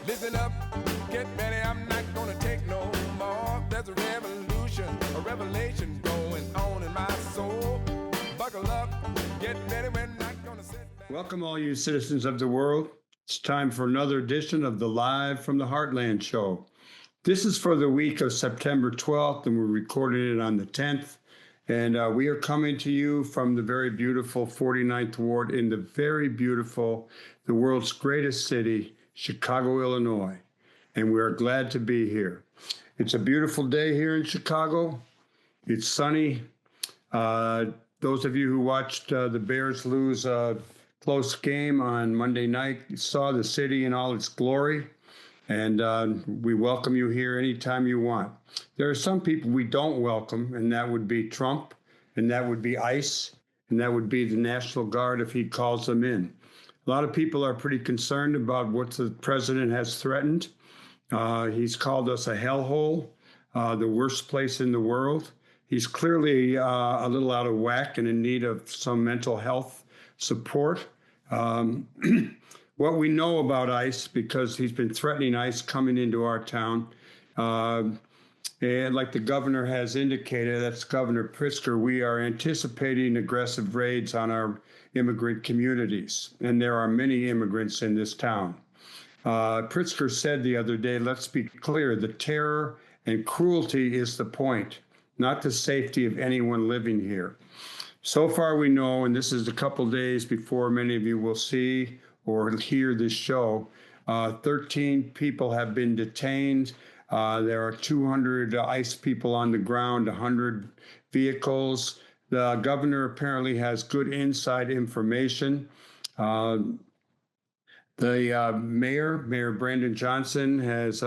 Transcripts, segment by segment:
Listen up, get ready, I'm not gonna take no more. There's a revolution, a revelation going on in my soul. Buckle up, get ready, we're not gonna sit back. Welcome all you citizens of the world. It's time for another edition of the Live from the Heartland show. This is for the week of September 12th, and we're recording it on the 10th. And we are coming to you from the very beautiful 49th Ward in the very beautiful, the world's greatest city, Chicago, Illinois. And we are glad to be here. It's a beautiful day here in Chicago. It's sunny. Those of you who watched the Bears lose a close game on Monday night saw the city in all its glory. And we welcome you here anytime you want. There are some people we don't welcome, and that would be Trump, and that would be ICE, and that would be the National Guard if he calls them in. A lot of people are pretty concerned about what the president has threatened. He's called us a hellhole, the worst place in the world. He's clearly a little out of whack and in need of some mental health support. What we know about ICE, because he's been threatening ICE coming into our town, and like the governor has indicated, that's Governor Pritzker, we are anticipating aggressive raids on our immigrant communities. And there are many immigrants in this town. Pritzker said the other day, let's be clear, the terror and cruelty is the point, not the safety of anyone living here. So far we know, and this is a couple days before many of you will see or hear this show, 13 people have been detained. There are 200 ICE people on the ground, 100 vehicles. The governor apparently has good inside information. The Mayor Brandon Johnson has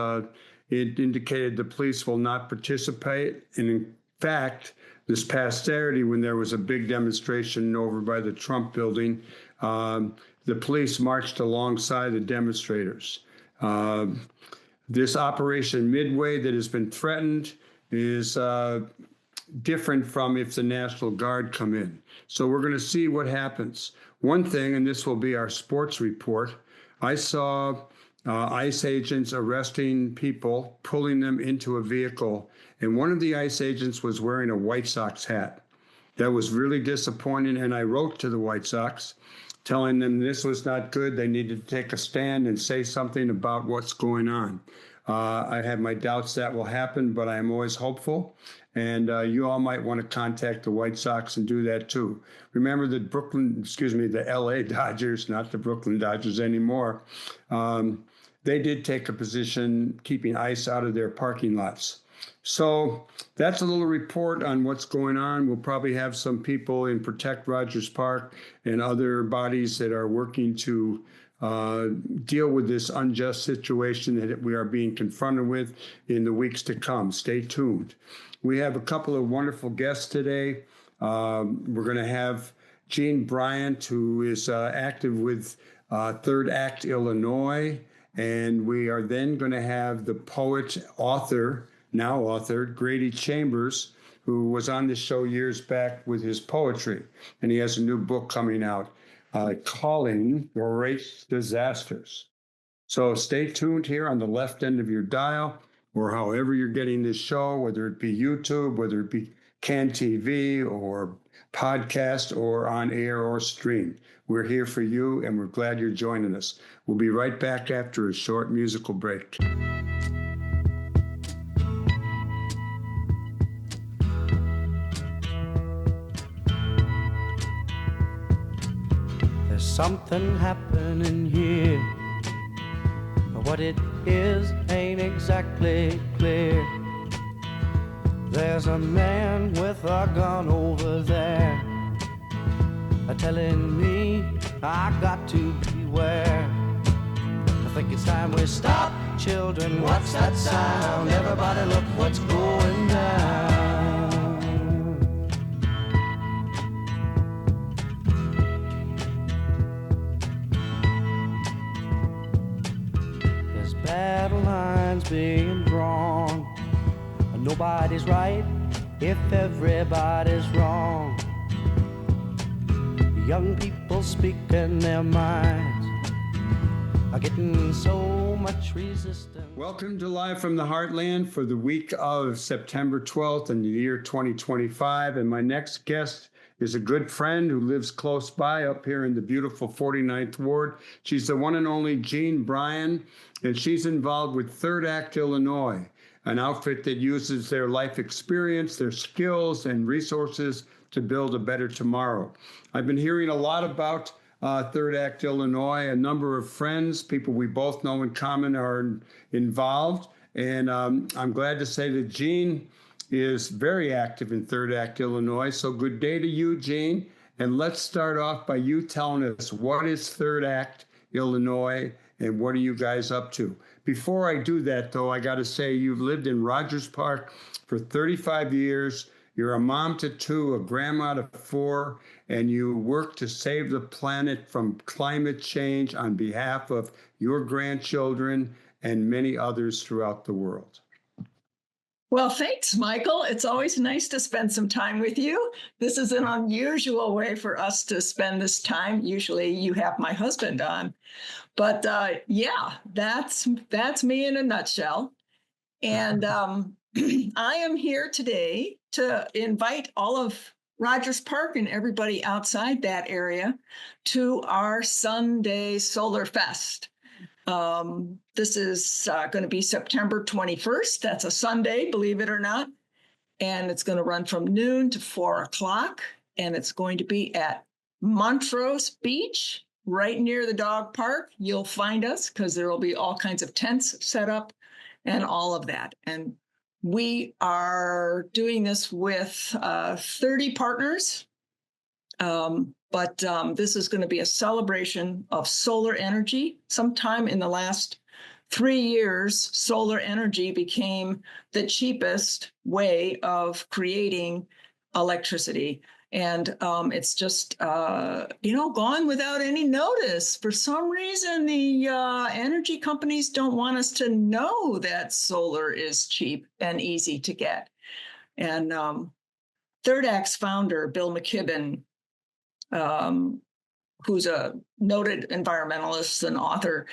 indicated the police will not participate. And in fact, this past Saturday, when there was a big demonstration over by the Trump building, the police marched alongside the demonstrators. This Operation Midway that has been threatened is different from if the National Guard come in. So we're going to see what happens. One thing, and this will be our sports report, I saw ICE agents arresting people, pulling them into a vehicle, and one of the ICE agents was wearing a White Sox hat. That was really disappointing, and I wrote to the White Sox telling them this was not good. They needed to take a stand and say something about what's going on. I have my doubts that will happen, but I am always hopeful. And you all might want to contact the White Sox and do that too. Remember the the LA Dodgers, not the Brooklyn Dodgers anymore. They did take a position keeping ICE out of their parking lots. So that's a little report on what's going on. We'll probably have some people in Protect Rogers Park and other bodies that are working to deal with this unjust situation that we are being confronted with in the weeks to come. Stay tuned. We have a couple of wonderful guests today. We're going to have Jean Bryan, who is active with Third Act Illinois. And we are then going to have the poet, now author, Grady Chambers, who was on this show years back with his poetry. And he has a new book coming out, Calling Great Disasters. So stay tuned here on the left end of your dial, or however you're getting this show, whether it be YouTube, whether it be CAN TV or podcast or on air or stream. We're here for you, and we're glad you're joining us. We'll be right back after a short musical break. There's something happening here. What it is ain't exactly clear. There's a man with a gun over there, telling me I got to beware. I think it's time we stop, children. What's that sound? Everybody look what's going down. There's battle lines being drawn. Nobody's right if everybody's wrong. Young people speaking their minds. are getting so much resistance. Welcome to Live from the Heartland for the week of September 12th in the year 2025. And my next guest is a good friend who lives close by up here in the beautiful 49th Ward. She's the one and only Bryan, and she's involved with Third Act Illinois, an outfit that uses their life experience, their skills, and resources to build a better tomorrow. I've been hearing a lot about Third Act Illinois. A number of friends, people we both know in common, are involved. And I'm glad to say that Jean is very active in Third Act Illinois. So good day to you, Jean. And let's start off by you telling us, what is Third Act Illinois and what are you guys up to? Before I do that, though, I got to say you've lived in Rogers Park for 35 years. You're a mom to 2, a grandma to 4, and you work to save the planet from climate change on behalf of your grandchildren and many others throughout the world. Well, thanks, Michael. It's always nice to spend some time with you. This is an unusual way for us to spend this time. Usually you have my husband on. But yeah, that's me in a nutshell. And I am here today to invite all of Rogers Park and everybody outside that area to our Sunday Solar Fest. This is going to be September 21st. That's a Sunday, believe it or not. And it's going to run from noon to 4 o'clock. And it's going to be at Montrose Beach, right near the dog park. You'll find us because there will be all kinds of tents set up and all of that. And we are doing this with 30 partners. But this is going to be a celebration of solar energy. Sometime in the last 3 years, solar energy became the cheapest way of creating electricity. And it's just, gone without any notice. For some reason, the energy companies don't want us to know that solar is cheap and easy to get. And Third Act's founder, Bill McKibben, who's a noted environmentalist and author,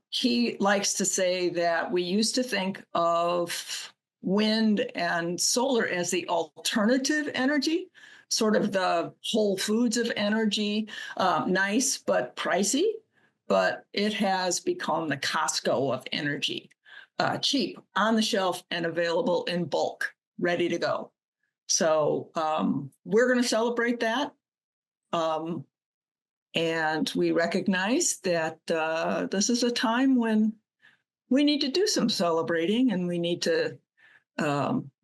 he likes to say that we used to think of wind and solar as the alternative energy, sort of the Whole Foods of energy, nice but pricey, but it has become the Costco of energy, cheap, on the shelf, and available in bulk, ready to go. So we're going to celebrate that. And we recognize that this is a time when we need to do some celebrating, and we need to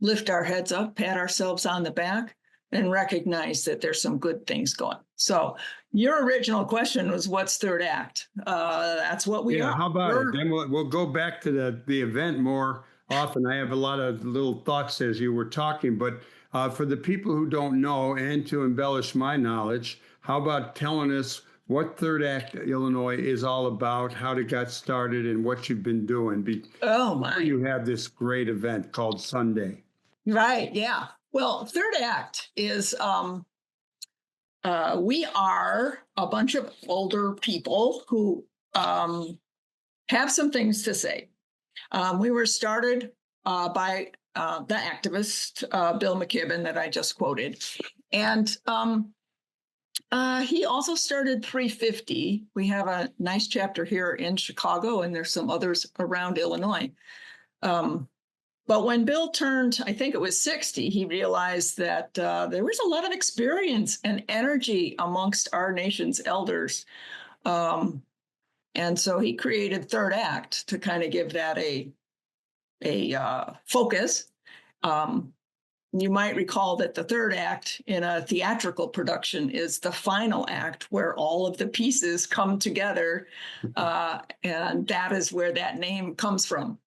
lift our heads up, pat ourselves on the back, and recognize that there's some good things going. So your original question was, what's Third Act? That's what we are. How about it? Then we'll go back to the event more often. I have a lot of little thoughts as you were talking, but for the people who don't know, and to embellish my knowledge, how about telling us what Third Act Illinois is all about, how it got started, and what you've been doing? Oh, my. You have this great event called Sunday. Right, yeah. Well, Third Act is, we are a bunch of older people who have some things to say. We were started by the activist, Bill McKibben, that I just quoted. And he also started 350. We have a nice chapter here in Chicago, and there's some others around Illinois. But when Bill turned, I think it was 60, he realized that there was a lot of experience and energy amongst our nation's elders. And so he created Third Act to kind of give that a focus. You might recall that the third act in a theatrical production is the final act where all of the pieces come together. And that is where that name comes from.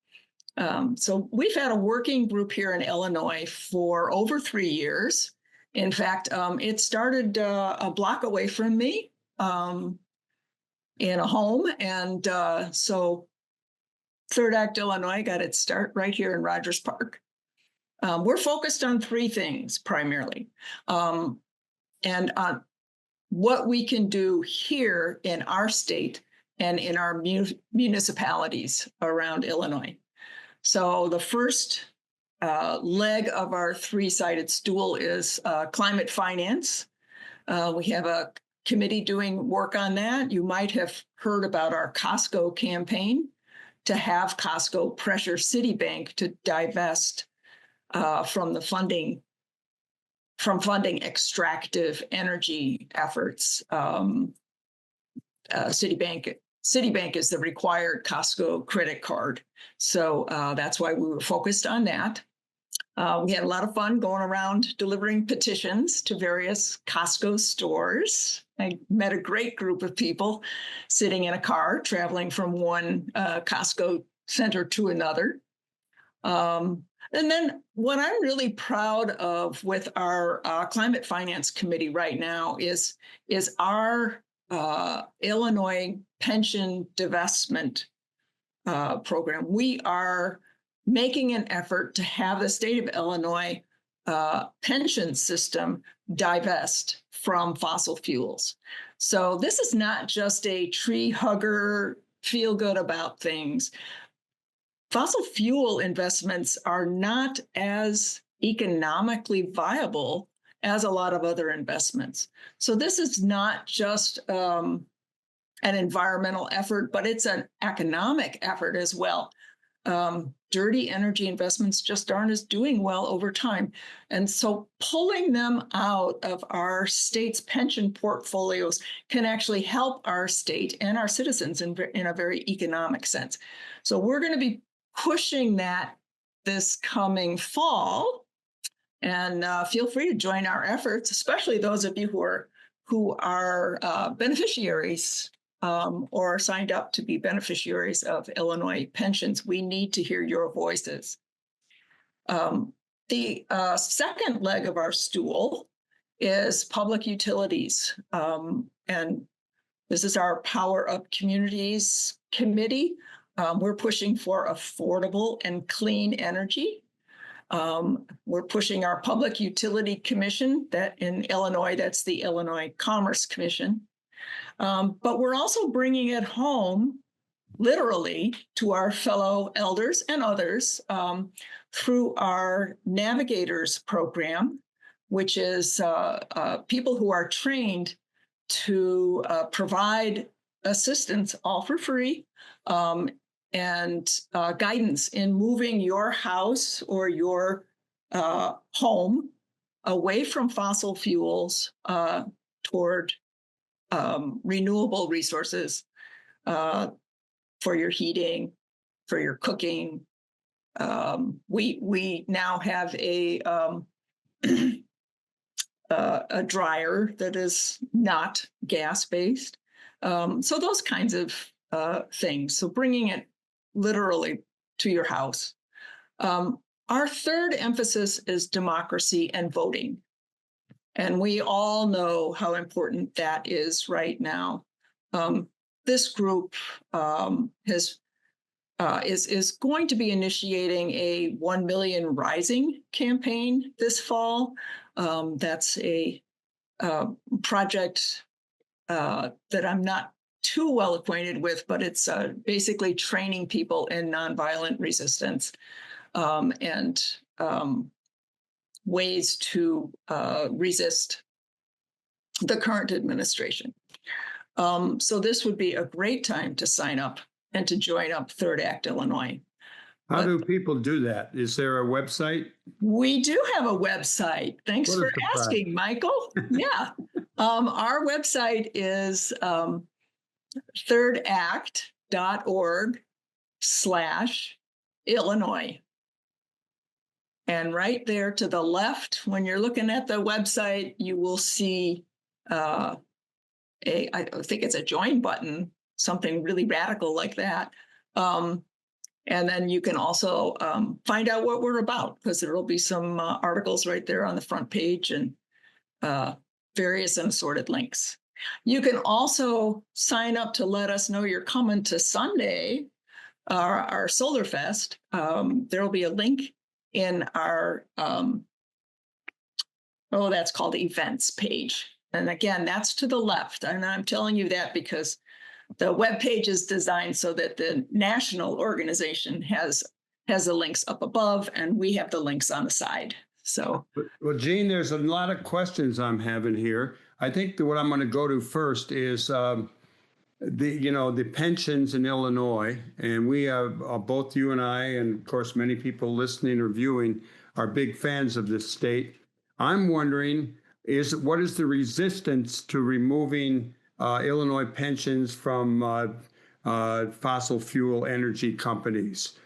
So we've had a working group here in Illinois for over 3 years. In fact, it started a block away from me in a home. And so Third Act Illinois got its start right here in Rogers Park. We're focused on three things primarily. And on what we can do here in our state and in our municipalities around Illinois. So the first leg of our three-sided stool is climate finance. We have a committee doing work on that. You might have heard about our Costco campaign to have Costco pressure Citibank to divest from funding extractive energy efforts. Citibank is the required Costco credit card. So that's why we were focused on that. We had a lot of fun going around delivering petitions to various Costco stores. I met a great group of people sitting in a car, traveling from one Costco center to another. And then what I'm really proud of with our climate finance committee right now is our Illinois pension divestment program. We are making an effort to have the state of Illinois pension system divest from fossil fuels. So this is not just a tree hugger, feel good about things. Fossil fuel investments are not as economically viable as a lot of other investments. So this is not just an environmental effort, but it's an economic effort as well. Dirty energy investments just aren't as doing well over time. And so pulling them out of our state's pension portfolios can actually help our state and our citizens in a very economic sense. So we're going to be pushing that this coming fall. And feel free to join our efforts, especially those of you who are beneficiaries or signed up to be beneficiaries of Illinois pensions. We need to hear your voices. The second leg of our stool is public utilities. And this is our Power Up Communities Committee. We're pushing for affordable and clean energy. We're pushing our Public Utility Commission, that in Illinois, that's the Illinois Commerce Commission. But we're also bringing it home, literally, to our fellow elders and others through our Navigators program, which is people who are trained to provide assistance, all for free, and guidance in moving your house or your home away from fossil fuels toward renewable resources for your heating, for your cooking. We now have a dryer that is not gas-based. So those kinds of things. So bringing it literally to your house. Our third emphasis is democracy and voting. And we all know how important that is right now. This group is going to be initiating a 1 Million Rising campaign this fall. That's a project that I'm not too well acquainted with, but it's basically training people in nonviolent resistance and ways to resist the current administration. So this would be a great time to sign up and to join up Third Act Illinois. How do people do that? Is there a website? We do have a website. Thanks for asking, Michael. Yeah. Our website is thirdact.org/Illinois. And right there to the left, when you're looking at the website, you will see I think it's a join button, something really radical like that. And then you can also find out what we're about, because there will be some articles right there on the front page and various and assorted links. You can also sign up to let us know you're coming to Sunday, our Solar Fest. There will be a link in our, that's called events page. And again, that's to the left. And I'm telling you that because the web page is designed so that the national organization has the links up above, and we have the links on the side. So, well, Gene, there's a lot of questions I'm having here. I think that what I'm going to go to first is the pensions in Illinois, and we have both you and I, and of course many people listening or viewing are big fans of this state. I'm wondering what is the resistance to removing Illinois pensions from fossil fuel energy companies?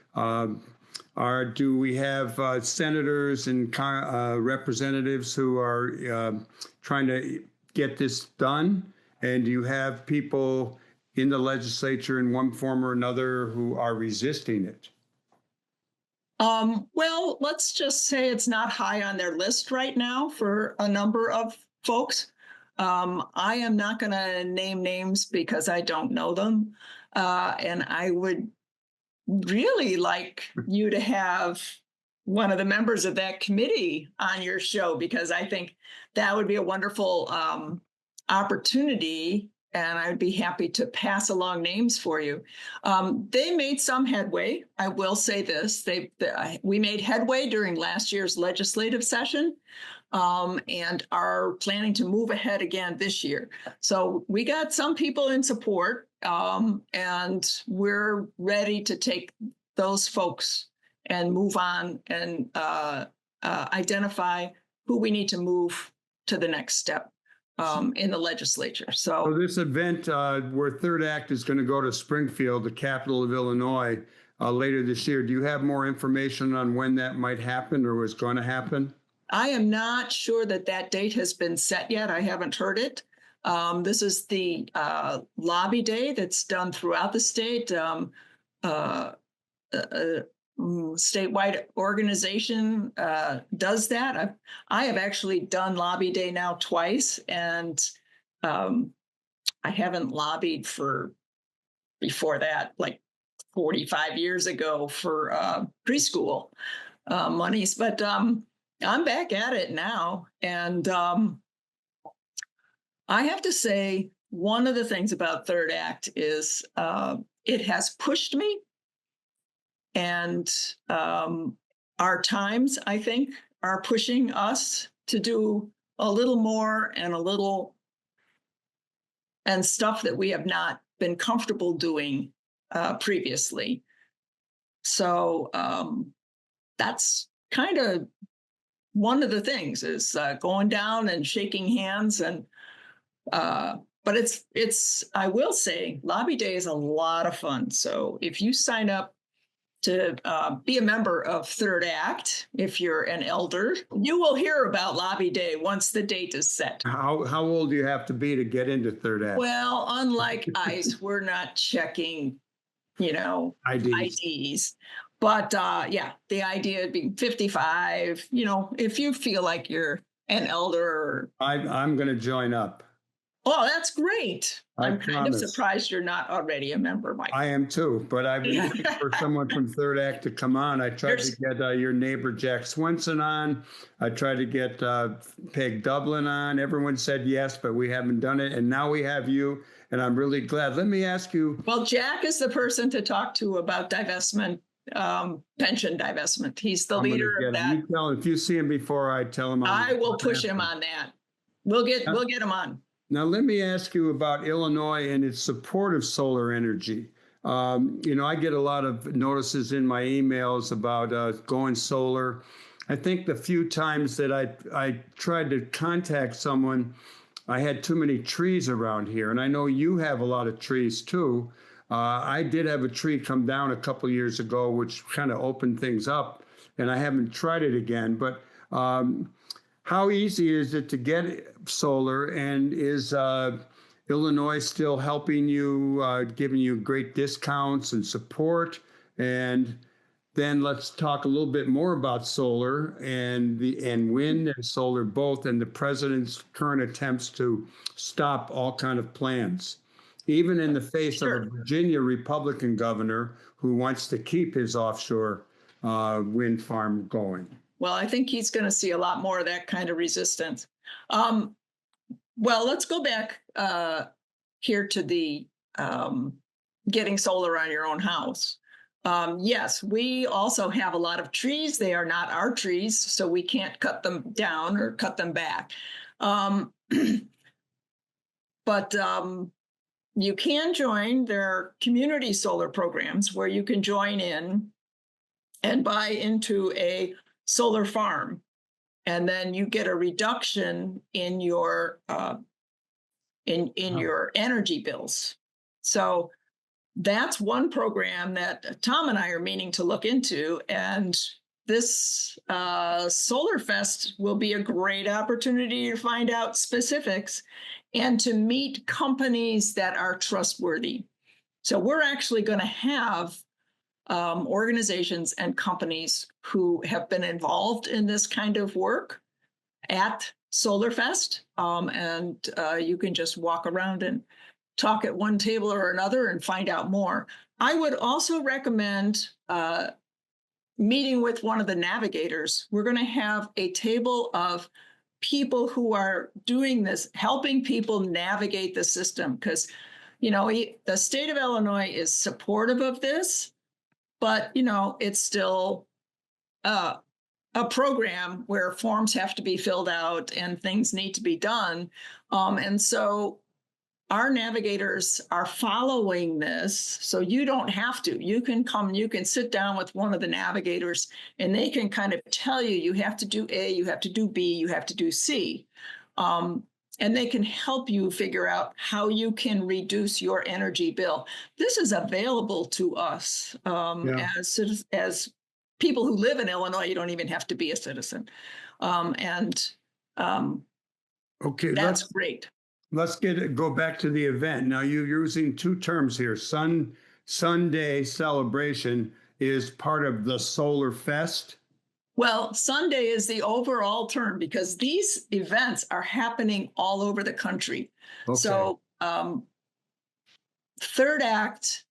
Do we have senators and representatives who are trying to get this done? And do you have people in the legislature in one form or another who are resisting it? Well, let's just say it's not high on their list right now for a number of folks. I am not going to name names because I don't know them. And I would really like you to have one of the members of that committee on your show, because I think that would be a wonderful opportunity, and I'd be happy to pass along names for you. They made some headway. I will say this: we made headway during last year's legislative session, and are planning to move ahead again this year. So we got some people in support, and we're ready to take those folks and move on and identify who we need to move to the next step in the legislature. So this event where Third Act is going to go to Springfield, the capital of Illinois, later this year, do you have more information on when that might happen or is going to happen? I am not sure that date has been set yet. I haven't heard it. This is the lobby day that's done throughout the state. Statewide organization does that. I have actually done lobby day now twice, and I haven't lobbied before that, like 45 years ago, for preschool monies. But I'm back at it now, and I have to say, one of the things about Third Act is it has pushed me. And our times, I think, are pushing us to do a little more and stuff that we have not been comfortable doing previously. So that's kind of one of the things is going down and shaking hands. And but it's I will say, Lobby Day is a lot of fun. So if you sign up to be a member of Third Act, if you're an elder, you will hear about Lobby Day once the date is set. How old do you have to be to get into Third Act? Well, unlike ICE, we're not checking, IDs. But the idea of being 55, if you feel like you're an elder. I'm going to join up. Oh, that's great. I'm kind of promise. Surprised you're not already a member, Mike. I am too, but I've been waiting for someone from Third Act to come on. I tried to get your neighbor Jack Swenson on. I tried to get Peg Dublin on. Everyone said yes, but we haven't done it. And now we have you, and I'm really glad. Let me ask you. Well, Jack is the person to talk to about divestment, pension divestment. He's the leader of that. You tell him, if you see him before I tell him. I will push him on that. We'll get him on. Now, let me ask you about Illinois and its support of solar energy. I get a lot of notices in my emails about going solar. I think the few times that I tried to contact someone, I had too many trees around here. And I know you have a lot of trees too. I did have a tree come down a couple of years ago, which kind of opened things up, and I haven't tried it again. But how easy is it to get solar, and is Illinois still helping you, giving you great discounts and support? And then let's talk a little bit more about solar and wind and solar both, and the president's current attempts to stop all kind of plans, even in the face of a Virginia Republican governor who wants to keep his offshore wind farm going. Well, I think he's going to see a lot more of that kind of resistance. Well, let's go back here to the getting solar on your own house. Yes, we also have a lot of trees. They are not our trees, so we can't cut them down or cut them back. But you can join their community solar programs where you can join in and buy into a solar farm. And then you get a reduction in your your energy bills. So that's one program that Tom and I are meaning to look into. And this Solar Fest will be a great opportunity to find out specifics and to meet companies that are trustworthy. So we're actually going to have organizations and companies who have been involved in this kind of work at Solar Fest. And you can just walk around and talk at one table or another and find out more. I would also recommend meeting with one of the navigators. We're going to have a table of people who are doing this, helping people navigate the system, because, you know, the state of Illinois is supportive of this, but, you know, it's still a program where forms have to be filled out and things need to be done. And so our navigators are following this, so you don't have to. You can come, you can sit down with one of the navigators, and they can kind of tell you, you have to do A, you have to do B, you have to do C. And they can help you figure out how you can reduce your energy bill. This is available to us as people who live in Illinois. You don't even have to be a citizen. Okay, that's great. Let's go back to the event. Now, you're using two terms here. Sunday celebration is part of the Solar Fest. Well, Sunday is the overall term because these events are happening all over the country. Okay. So Third Act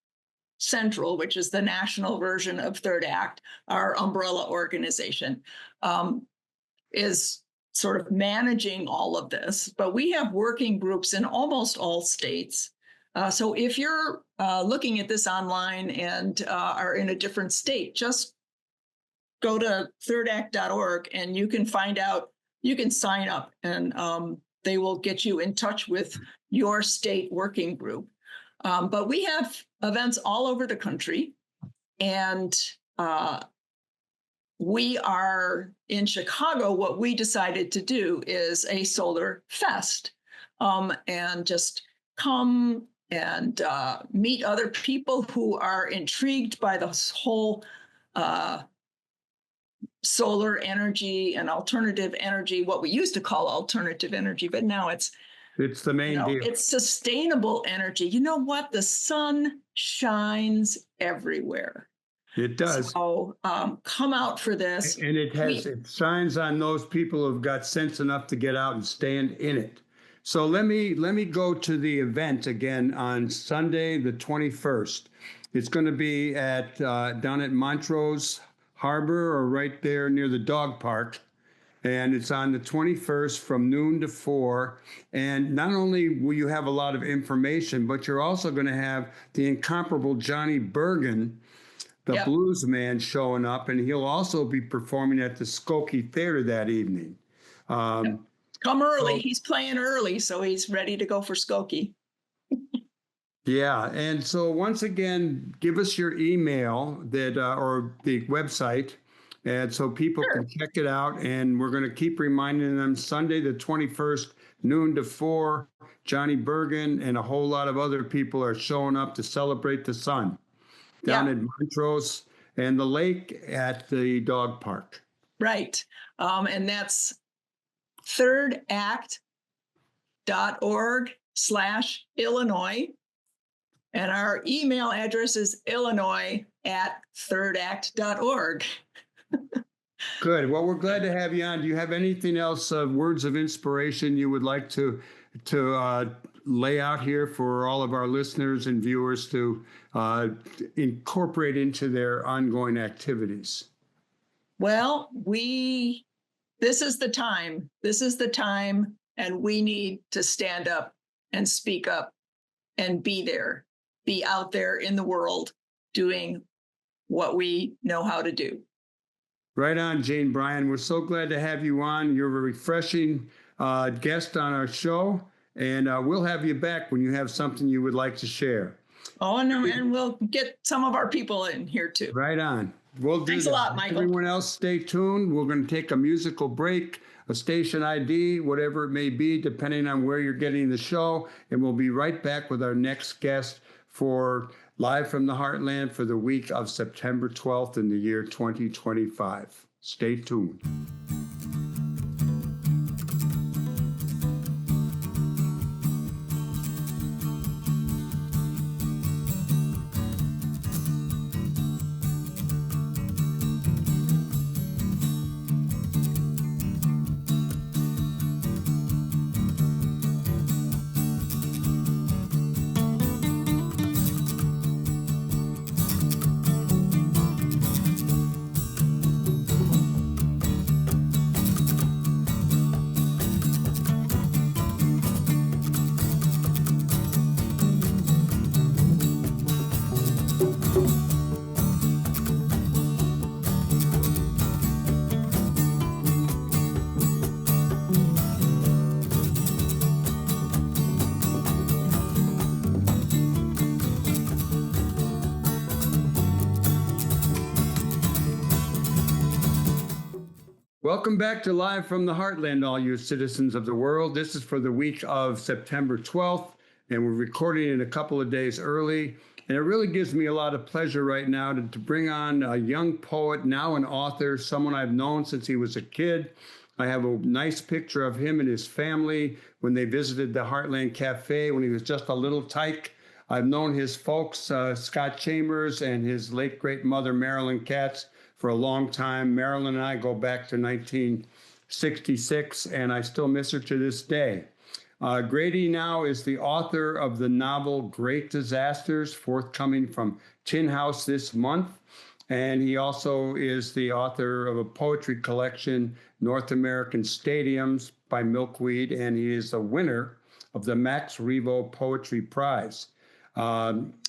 Central, which is the national version of Third Act, our umbrella organization, is sort of managing all of this, but we have working groups in almost all states. So if you're looking at this online and are in a different state, just go to thirdact.org and you can find out, you can sign up, and they will get you in touch with your state working group. But we have events all over the country, and we are in Chicago. What we decided to do is a Solar Fest, and just come and meet other people who are intrigued by this whole solar energy and alternative energy, what we used to call alternative energy, but now it's the main deal. It's sustainable energy. You know what? The sun shines everywhere. It does. So come out for this. And it shines on those people who've got sense enough to get out and stand in it. So let me go to the event again on Sunday, the 21st. It's going to be down at Montrose Harbor, or right there near the dog park. And it's on the 21st from noon to 4. And not only will you have a lot of information, but you're also going to have the incomparable Johnny Bergen, the blues man, showing up, and he'll also be performing at the Skokie Theater that evening. Come early. He's playing early, so he's ready to go for Skokie. Yeah, and so once again, give us your email or the website, and so people can check it out. And we're going to keep reminding them Sunday the 21st, noon to 4. Johnny Bergen and a whole lot of other people are showing up to celebrate the sun down at Montrose and the lake at the dog park. Right. And that's thirdact.org/Illinois. And our email address is illinois@thirdact.org. Good. Well, we're glad to have you on. Do you have anything else, words of inspiration you would like to lay out here for all of our listeners and viewers to incorporate into their ongoing activities? Well, this is the time. This is the time, and we need to stand up and speak up and be there. be out there in the world doing what we know how to do. Right on, Jane Bryan. We're so glad to have you on. You're a refreshing guest on our show, and we'll have you back when you have something you would like to share. Oh, and we'll get some of our people in here too. Right on. We'll do Thanks that. a lot, Michael. Everyone else, stay tuned. We're going to take a musical break, a station ID, whatever it may be, depending on where you're getting the show. And we'll be right back with our next guest for Live from the Heartland for the week of September 12th in the year 2025. Stay tuned. Welcome back to Live from the Heartland, all you citizens of the world. This is for the week of September 12th, and we're recording it a couple of days early. And it really gives me a lot of pleasure right now to bring on a young poet, now an author, someone I've known since he was a kid. I have a nice picture of him and his family when they visited the Heartland Cafe when he was just a little tyke. I've known his folks, Scott Chambers and his late great mother, Marilyn Katz, for a long time. Marilyn and I go back to 1966, and I still miss her to this day. Grady now is the author of the novel Great Disasters, forthcoming from Tin House this month. And he also is the author of a poetry collection, North American Stadiums by Milkweed, and he is the winner of the Max Revo Poetry Prize.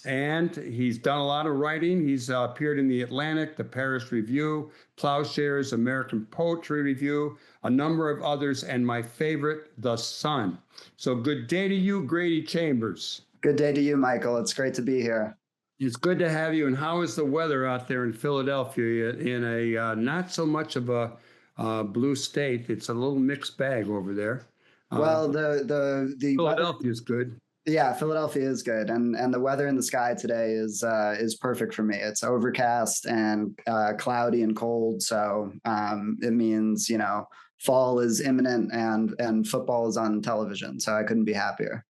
And he's done a lot of writing. He's appeared in the Atlantic, the Paris Review, Plowshares, American Poetry Review, a number of others, and my favorite, The Sun. So good day to you, Grady Chambers. Good day to you, Michael. It's great to be here. It's good to have you. And how is the weather out there in Philadelphia in a not so much of a blue state? It's a little mixed bag over there. Well, the Philadelphia is good. Yeah, Philadelphia is good, and the weather in the sky today is perfect for me. It's overcast and cloudy and cold, so it means fall is imminent and football is on television. So I couldn't be happier.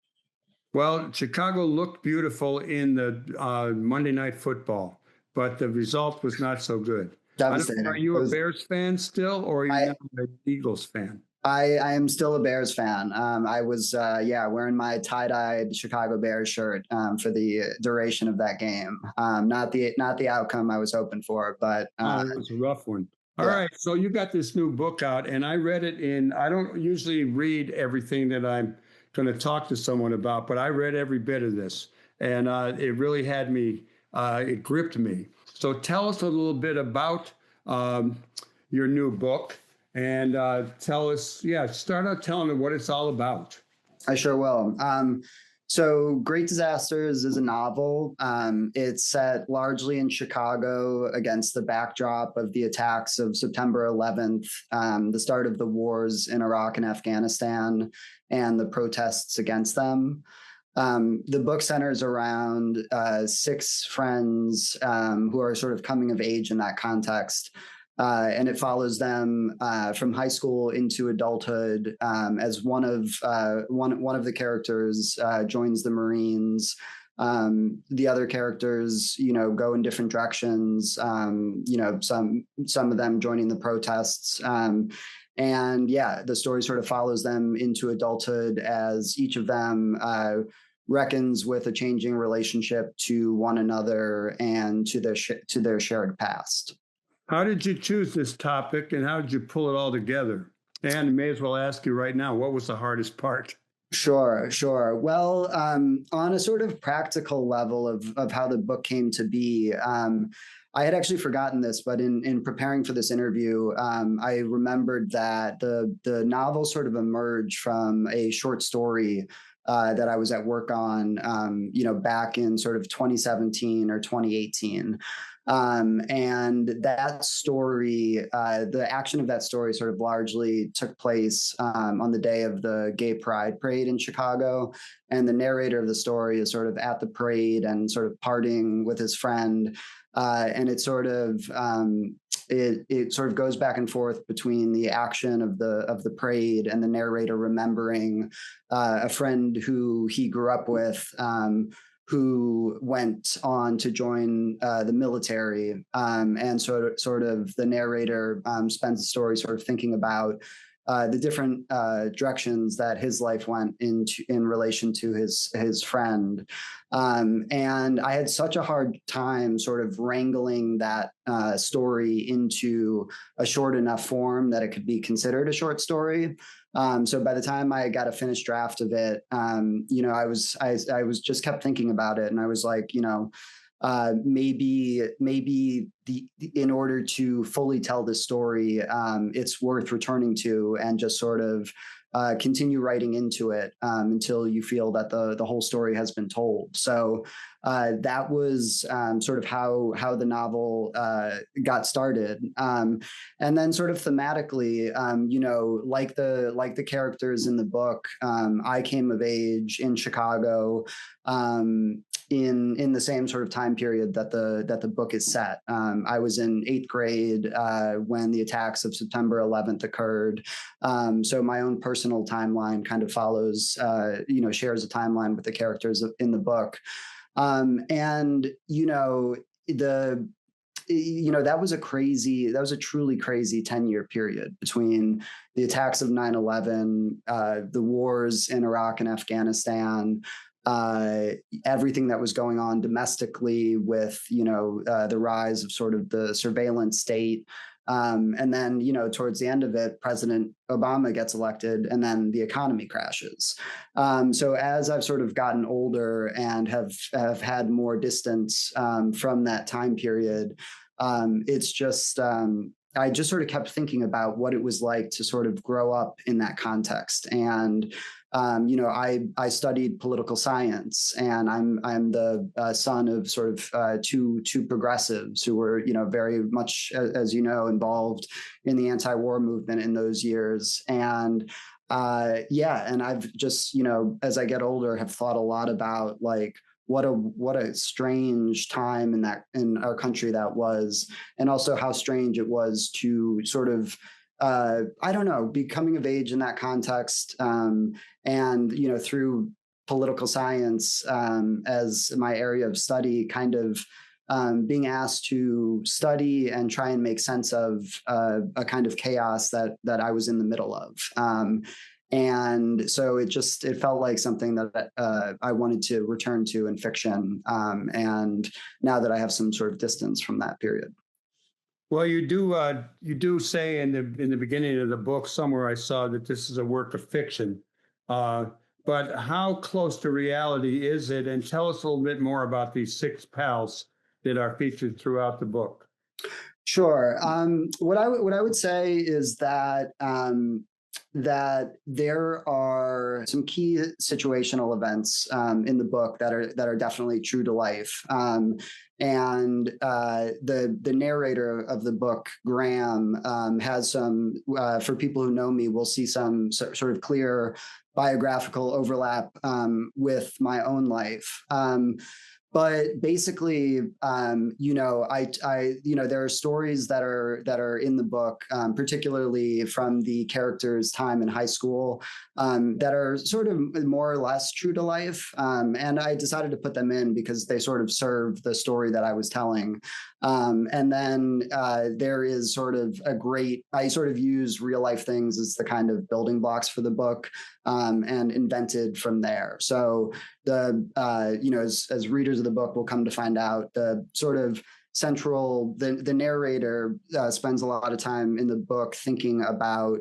Well, Chicago looked beautiful in the Monday Night Football, but the result was not so good. Devastating. Are you a Bears fan still, or are you not an Eagles fan? I am still a Bears fan. I was, wearing my tie-dyed Chicago Bears shirt for the duration of that game. Not the outcome I was hoping for, but it was a rough one. All right, so you got this new book out, and I read it I don't usually read everything that I'm going to talk to someone about, but I read every bit of this, and it really had me. It gripped me. So tell us a little bit about your new book. And tell us, start out telling us what it's all about. I sure will. So Great Disasters is a novel. It's set largely in Chicago against the backdrop of the attacks of September 11th, the start of the wars in Iraq and Afghanistan, and the protests against them. The book centers around 6 friends who are sort of coming of age in that context. And it follows them from high school into adulthood as one of the characters joins the Marines. The other characters, go in different directions. Some of them joining the protests. The story sort of follows them into adulthood as each of them reckons with a changing relationship to one another and to their shared past. How did you choose this topic, and how did you pull it all together? And I may as well ask you right now, what was the hardest part? Sure, sure. Well, on a sort of practical level of how the book came to be, I had actually forgotten this, but in preparing for this interview, I remembered that the novel sort of emerged from a short story that I was at work on, back in sort of 2017 or 2018. And that story, the action of that story sort of largely took place on the day of the Gay Pride Parade in Chicago. And the narrator of the story is sort of at the parade and sort of partying with his friend. And it sort of it sort of goes back and forth between the action of the parade and the narrator remembering a friend who he grew up with, who went on to join the military, and sort of the narrator spends the story sort of thinking about the different directions that his life went in relation to his friend. And I had such a hard time sort of wrangling that story into a short enough form that it could be considered a short story. So by the time I got a finished draft of it, I was just kept thinking about it, and I was like, maybe in order to fully tell this story, it's worth returning to and just sort of continue writing into it until you feel that the whole story has been told. So that was sort of how the novel got started. And then sort of thematically, like the characters in the book, I came of age in Chicago in the same sort of time period that the book is set. I was in 8th grade when the attacks of September 11th occurred. So my own personal timeline kind of follows, shares a timeline with the characters in the book. That was a truly crazy 10-year period between the attacks of 9/11, the wars in Iraq and Afghanistan, everything that was going on domestically with, the rise of sort of the surveillance state. And then, towards the end of it, President Obama gets elected and then the economy crashes. So as I've sort of gotten older and have had more distance from that time period, it's just, I just sort of kept thinking about what it was like to sort of grow up in that context. And I studied political science, and I'm the son of sort of two progressives who were, very much, as involved in the anti-war movement in those years. And and I've just, as I get older, have thought a lot about like what a strange time in our country that was, and also how strange it was to sort of be coming of age in that context, and through political science as my area of study, kind of being asked to study and try and make sense of a kind of chaos that I was in the middle of. And so it felt like something that I wanted to return to in fiction. And now that I have some sort of distance from that period. Well, you do say in the beginning of the book somewhere I saw that this is a work of fiction, but how close to reality is it? And tell us a little bit more about these 6 pals that are featured throughout the book. Sure. What I would say is that there are some key situational events in the book that are definitely true to life. And the narrator of the book, Graham, has some, for people who know me, will see some sort of clear biographical overlap with my own life. But basically, there are stories that are in the book, particularly from the characters' time in high school, that are sort of more or less true to life. And I decided to put them in because they sort of serve the story that I was telling. And then there is sort of I sort of use real life things as the kind of building blocks for the book, and invented from there. So as readers of the book will come to find out, the sort of the narrator spends a lot of time in the book thinking about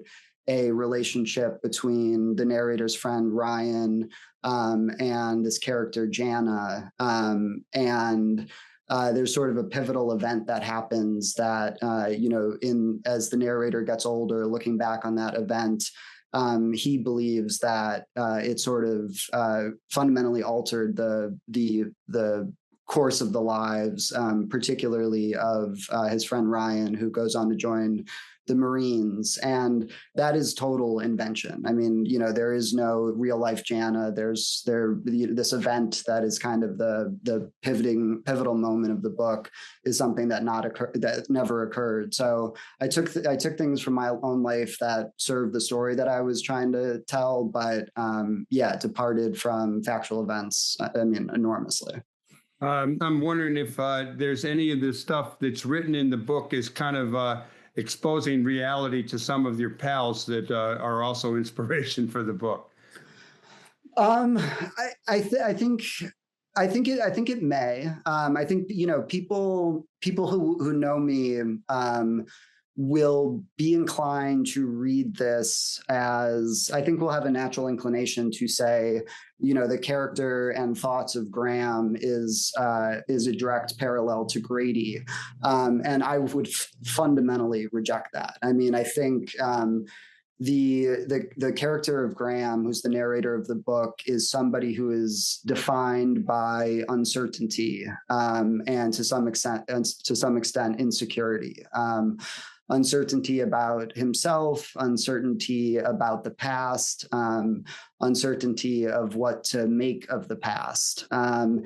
a relationship between the narrator's friend Ryan and this character Jana, and there's sort of a pivotal event that happens that as the narrator gets older, looking back on that event, he believes that it sort of fundamentally altered the course of the lives, particularly of his friend Ryan, who goes on to join the Marines. And that is total invention. I mean, there is no real life Jana. There's this event that is kind of the pivotal moment of the book is something that never occurred. So I took things from my own life that served the story that I was trying to tell, but it departed from factual events, enormously. I'm wondering if there's any of the stuff that's written in the book is kind of exposing reality to some of your pals that are also inspiration for the book. I think it may. I think people who know me will be inclined to read this as, I think we'll have a natural inclination to say, the character and thoughts of Graham is a direct parallel to Grady. And I would fundamentally reject that. I mean, I think the character of Graham, who's the narrator of the book, is somebody who is defined by uncertainty and to some extent insecurity. Uncertainty about himself, uncertainty about the past, uncertainty of what to make of the past. Those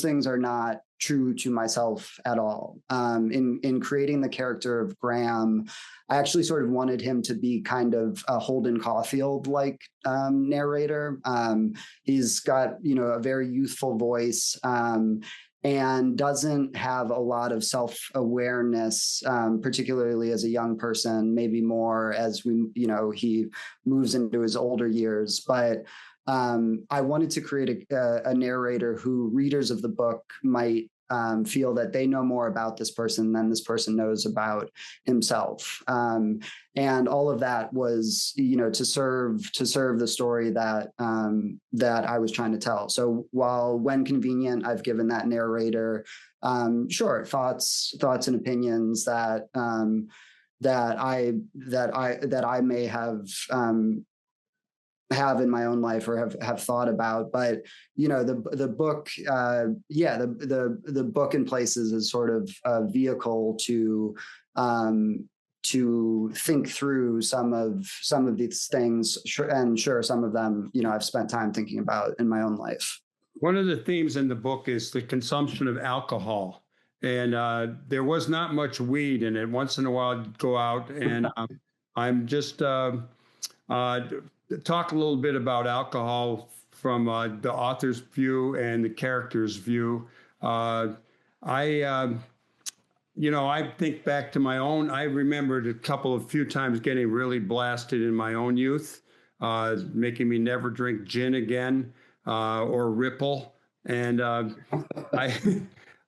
things are not true to myself at all. In creating the character of Graham, I actually sort of wanted him to be kind of a Holden Caulfield-like narrator. He's got, a very youthful voice, and doesn't have a lot of self-awareness, particularly as a young person, maybe more as he moves into his older years. But I wanted to create a narrator who readers of the book might feel that they know more about this person than this person knows about himself. And all of that was, to serve the story that I was trying to tell. So while when convenient, I've given that narrator, thoughts and opinions that I may have in my own life or have thought about, but the book, the book in places is sort of a vehicle to think through some of these things, and some of them, I've spent time thinking about in my own life. One of the themes in the book is the consumption of alcohol, and there was not much weed in it. Once in a while, I'd go out, and I'm just talk a little bit about alcohol from the author's view and the character's view. I think back to my own. I remembered a few times getting really blasted in my own youth, making me never drink gin again or Ripple. And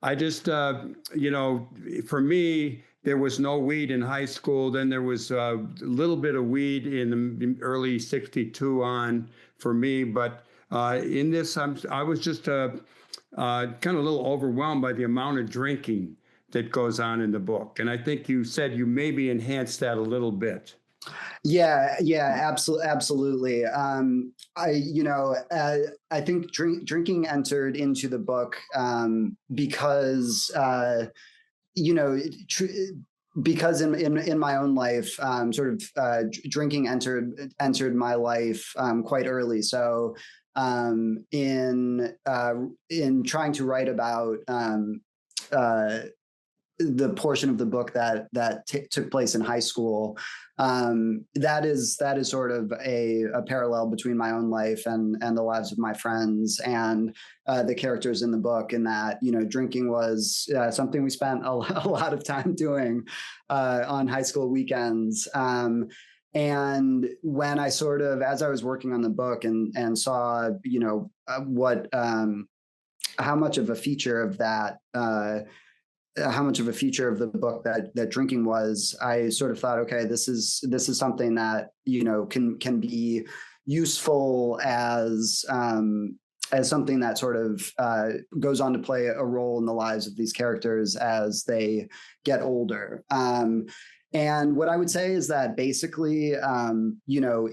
I just, for me, there was no weed in high school. Then there was a little bit of weed in the early 62 on for me. But in this, I was just kind of a little overwhelmed by the amount of drinking that goes on in the book. And I think you said you maybe enhanced that a little bit. Yeah, absolutely. I think drinking entered into the book because because in my own life, drinking entered my life quite early. So in trying to write about the portion of the book that took place in high school, that is sort of a parallel between my own life and the lives of my friends and the characters in the book, in that drinking was something we spent a lot of time doing on high school weekends. And when I as I was working on the book and saw how much of a feature of that how much of a feature of the book that drinking was, I sort of thought, okay, this is something that, you know, can be useful as something that sort of goes on to play a role in the lives of these characters as they get older. And what I would say is that basically, you know,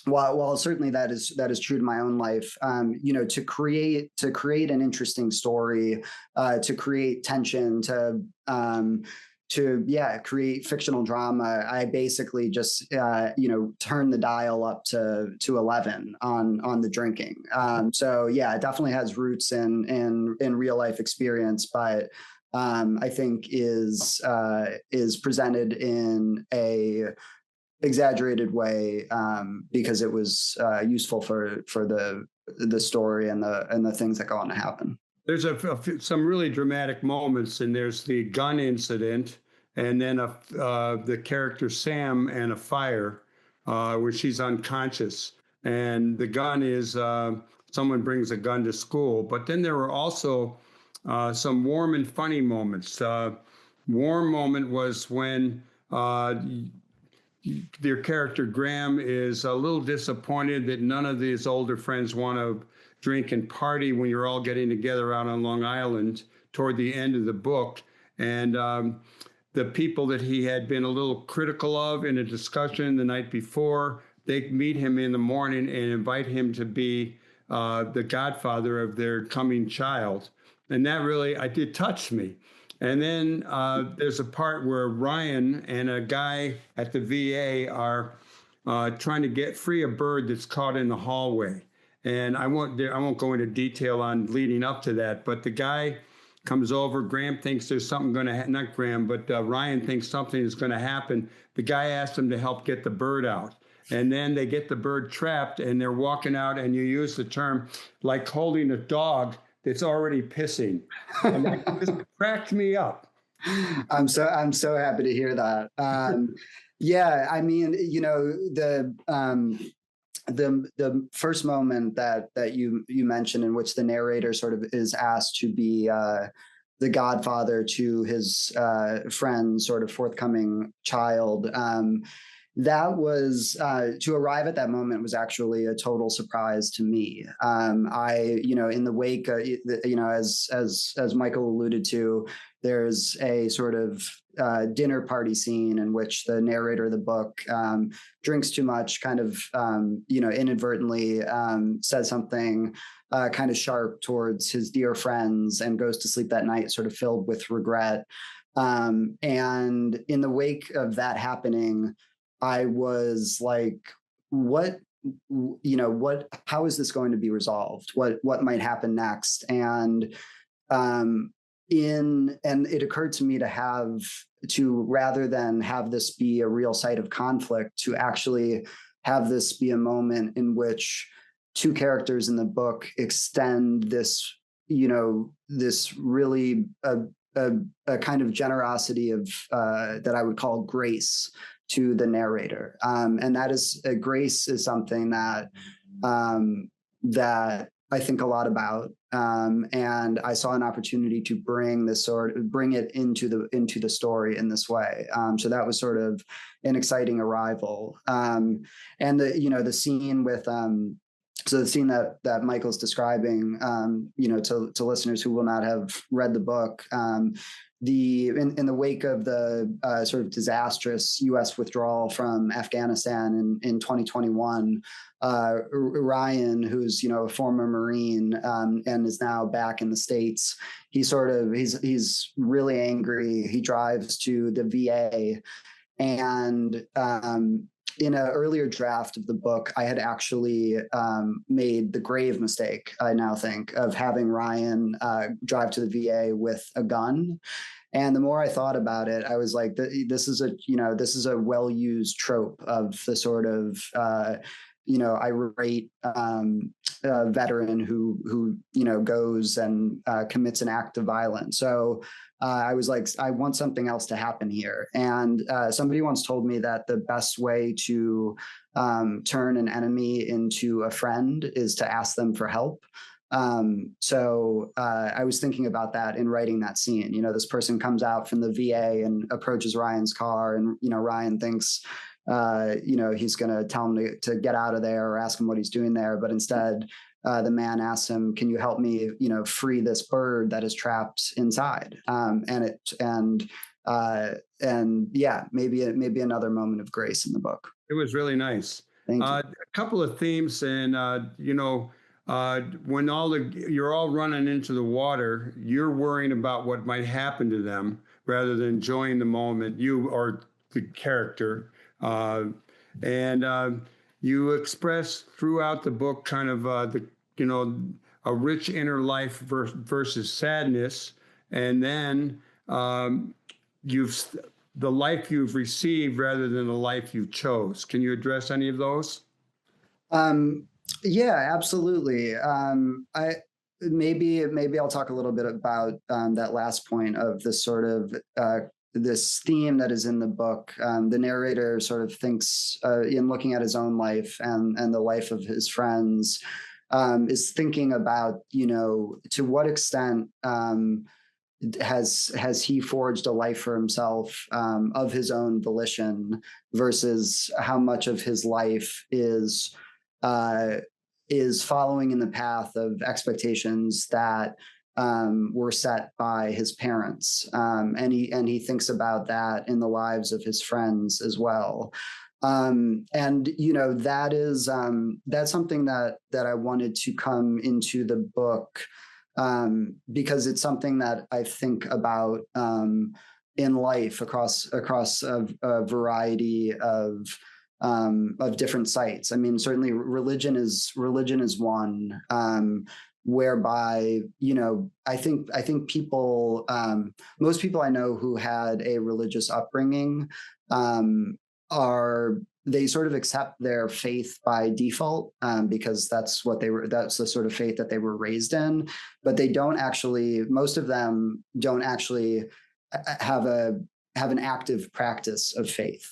while certainly that is true to my own life, you know, to create an interesting story, to create tension, to create fictional drama, I basically just you know, turn the dial up to 11 on the drinking. So yeah, it definitely has roots in real life experience, but I think is presented in a exaggerated way because it was useful for the story and the things that go on to happen. There's some really dramatic moments, and there's the gun incident, and then the character Sam and a fire where she's unconscious, and the gun is someone brings a gun to school. But then there were also some warm and funny moments. Warm moment was when their character Graham is a little disappointed that none of his older friends want to drink and party when you're all getting together out on Long Island toward the end of the book. And the people that he had been a little critical of in a discussion the night before, they meet him in the morning and invite him to be the godfather of their coming child. And that really, it touched me. And then there's a part where Ryan and a guy at the VA are trying to get free a bird that's caught in the hallway. And I won't go into detail on leading up to that, but the guy comes over. Graham thinks there's something going to not Graham, but Ryan thinks something is going to happen. The guy asks him to help get the bird out. And then they get the bird trapped and they're walking out, and you use the term like holding a dog that's already pissing. And that just cracked me up. I'm so happy to hear that. Yeah, I mean, you know, the first moment that you mentioned, in which the narrator sort of is asked to be the godfather to his friend's sort of forthcoming child, that was to arrive at that moment was actually a total surprise to me. I, you know, in the wake, you know, as Michael alluded to, there's a sort of dinner party scene in which the narrator of the book drinks too much, kind of, you know, inadvertently says something kind of sharp towards his dear friends and goes to sleep that night sort of filled with regret. And in the wake of that happening, I was like, how is this going to be resolved? What might happen next? And it occurred to me to rather than have this be a real site of conflict, to actually have this be a moment in which two characters in the book extend this, you know, this really a kind of generosity of that I would call grace to the narrator. And that is grace is something that I think a lot about. And I saw an opportunity to bring it into the story in this way. So that was sort of an exciting arrival. And the scene with, so the scene that Michael's describing, you know, to listeners who will not have read the book, in the wake of the sort of disastrous U.S. withdrawal from Afghanistan in 2021, Ryan, who's, you know, a former Marine and is now back in the States, he's really angry. He drives to the VA, and in an earlier draft of the book, I had actually made the grave mistake, I now think, of having Ryan drive to the VA with a gun. And the more I thought about it, I was like, this is a well-used trope of the sort of, irate veteran who goes and commits an act of violence. So I was like, I want something else to happen here. And somebody once told me that the best way to turn an enemy into a friend is to ask them for help. I was thinking about that in writing that scene. You know, this person comes out from the VA and approaches Ryan's car, and, you know, Ryan thinks, you know, he's going to tell him to get out of there or ask him what he's doing there. But instead, the man asks him, "Can you help me, you know, free this bird that is trapped inside?" And yeah, maybe another moment of grace in the book. It was really nice. Thank you. A couple of themes, and you know, when you're all running into the water, you're worrying about what might happen to them rather than enjoying the moment. You or the character, and you express throughout the book kind of a rich inner life versus sadness, and then the life you've received rather than the life you chose. Can you address any of those? Yeah, absolutely. Maybe I'll talk a little bit about that last point of this sort of this theme that is in the book. The narrator sort of thinks, in looking at his own life and the life of his friends, is thinking about, you know, to what extent has he forged a life for himself of his own volition versus how much of his life is following in the path of expectations that were set by his parents, and he thinks about that in the lives of his friends as well. And you know, that's something that I wanted to come into the book, because it's something that I think about in life across a variety of different sites. I mean, certainly religion is one, whereby, you know, I think people, most people I know who had a religious upbringing, they sort of accept their faith by default, because that's the sort of faith that they were raised in, but they don't actually, most of them don't actually have an active practice of faith.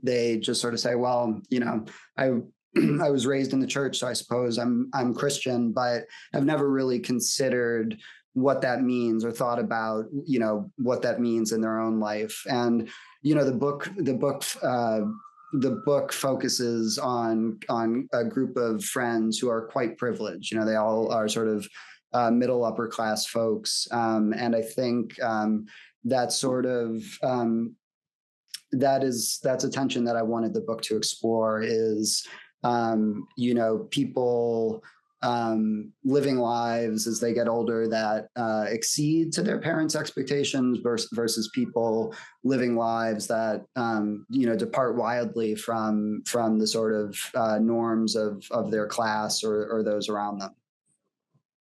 They just sort of say, well, you know, I was raised in the church, so I suppose I'm Christian, but I've never really considered what that means or thought about, you know, what that means in their own life. And, you know, the book focuses on a group of friends who are quite privileged. You know, they all are sort of middle upper class folks, and I think that sort of that's a tension that I wanted the book to explore, is you know, people living lives as they get older that exceed to their parents' expectations versus people living lives that you know, depart wildly from the sort of norms of their class or those around them.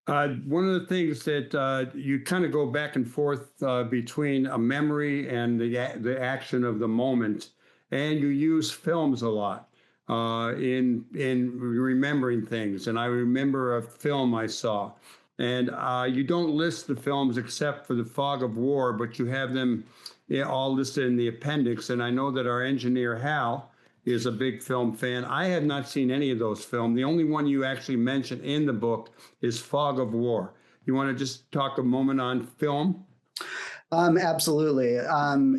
One of the things that you kind of go back and forth between a memory and the action of the moment, and you use films a lot in remembering things. And I remember a film I saw, and you don't list the films except for The Fog of War, but you have them all listed in the appendix. And I know that our engineer Hal is a big film fan. I have not seen any of those films. The only one you actually mention in the book is Fog of War. You want to just talk a moment on film? Absolutely.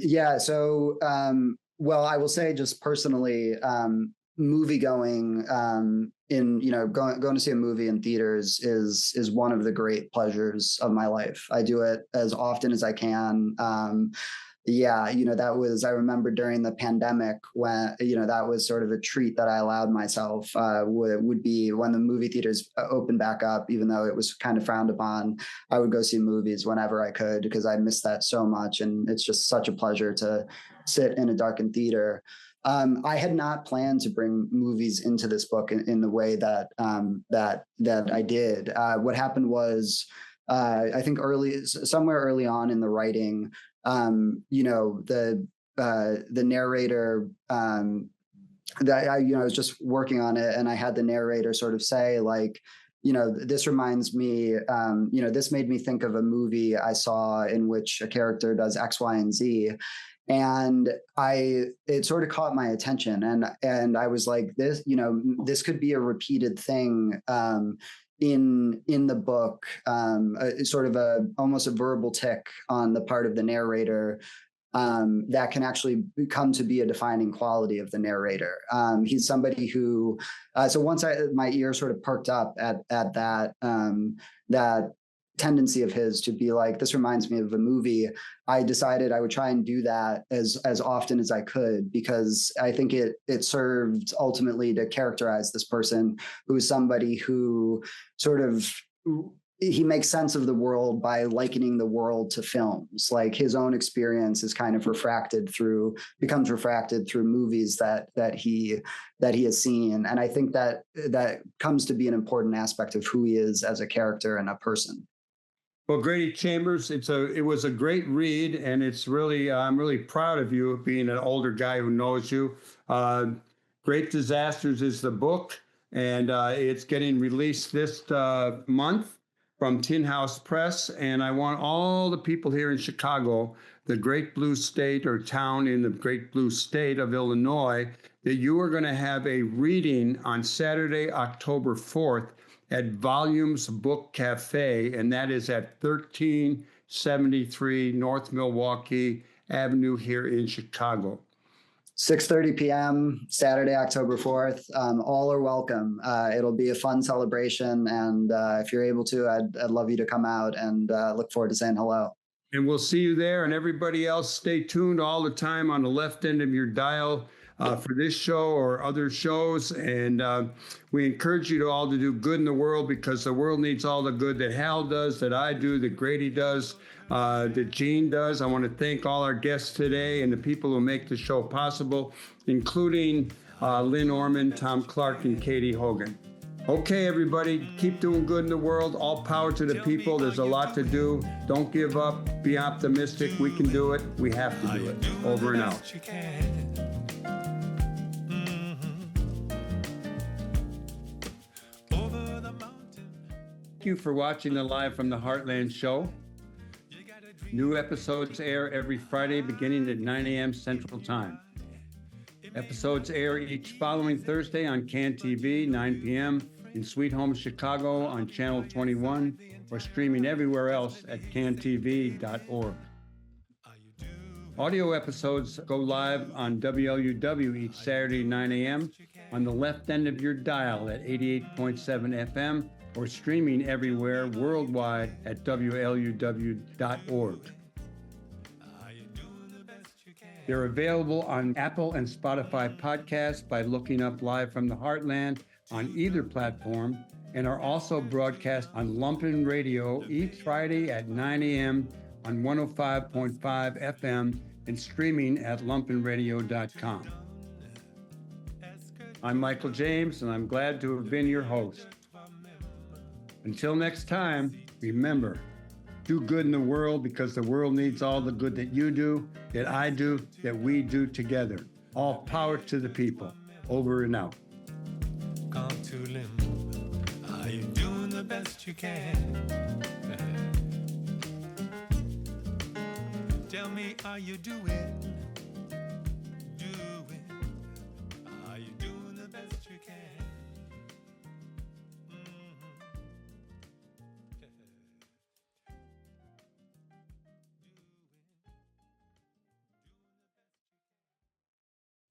Yeah. So, well, I will say just personally, movie going, in, you know, going to see a movie in theaters is one of the great pleasures of my life. I do it as often as I can. Yeah, you know, I remember during the pandemic when, you know, that was sort of a treat that I allowed myself, would be when the movie theaters opened back up, even though it was kind of frowned upon, I would go see movies whenever I could, because I missed that so much. And it's just such a pleasure to sit in a darkened theater. I had not planned to bring movies into this book in the way that I did. What happened was, I think somewhere early on in the writing, you know, the narrator, that I was just working on it, and I had the narrator sort of say, like, you know, this reminds me, you know, this made me think of a movie I saw in which a character does X, Y, and Z. And it sort of caught my attention, and I was like, this, you know, this could be a repeated thing, in the book, sort of almost a verbal tick on the part of the narrator that can actually come to be a defining quality of the narrator. He's somebody who, so once my ear sort of perked up at that tendency of his to be like, this reminds me of a movie, I decided I would try and do that as often as I could, because I think it served ultimately to characterize this person who is somebody who sort of, he makes sense of the world by likening the world to films. Like his own experience is kind of becomes refracted through movies that he has seen. And I think that comes to be an important aspect of who he is as a character and a person. Well, Grady Chambers, it was a great read, and it's really I'm really proud of you being an older guy who knows you. Great Disasters is the book, and it's getting released this month from Tin House Press. And I want all the people here in Chicago, the great blue state or town in the great blue state of Illinois, that you are going to have a reading on Saturday, October 4th at Volumes Book Cafe, and that is at 1373 North Milwaukee Avenue here in Chicago. 6:30 p.m. Saturday, October 4th. All are welcome. It'll be a fun celebration, and if you're able to, I'd love you to come out, and look forward to saying hello. And we'll see you there, and everybody else, stay tuned all the time on the left end of your dial for this show or other shows. And we encourage you all to do good in the world, because the world needs all the good that Hal does, that I do, that Grady does, that Gene does. I want to thank all our guests today and the people who make the show possible, including Lynn Orman, Tom Clark, and Katie Hogan. Okay, everybody, keep doing good in the world. All power to the people. There's a lot to do. Don't give up. Be optimistic. We can do it. We have to do it. Over and out. Thank you for watching the Live from the Heartland show. New episodes air every Friday beginning at 9 a.m. Central Time. Episodes air each following Thursday on CAN TV, 9 p.m. in Sweet Home Chicago on Channel 21, or streaming everywhere else at cantv.org. Audio episodes go live on WLUW each Saturday, 9 a.m. on the left end of your dial at 88.7 FM, or streaming everywhere worldwide at WLUW.org. They're available on Apple and Spotify podcasts by looking up Live from the Heartland on either platform, and are also broadcast on Lumpen Radio each Friday at 9 a.m. on 105.5 FM and streaming at lumpenradio.com. I'm Michael James, and I'm glad to have been your host. Until next time, remember, do good in the world, because the world needs all the good that you do, that I do, that we do together. All power to the people. Over and out. Come to limb. Are you doing the best you can? Tell me, are you doing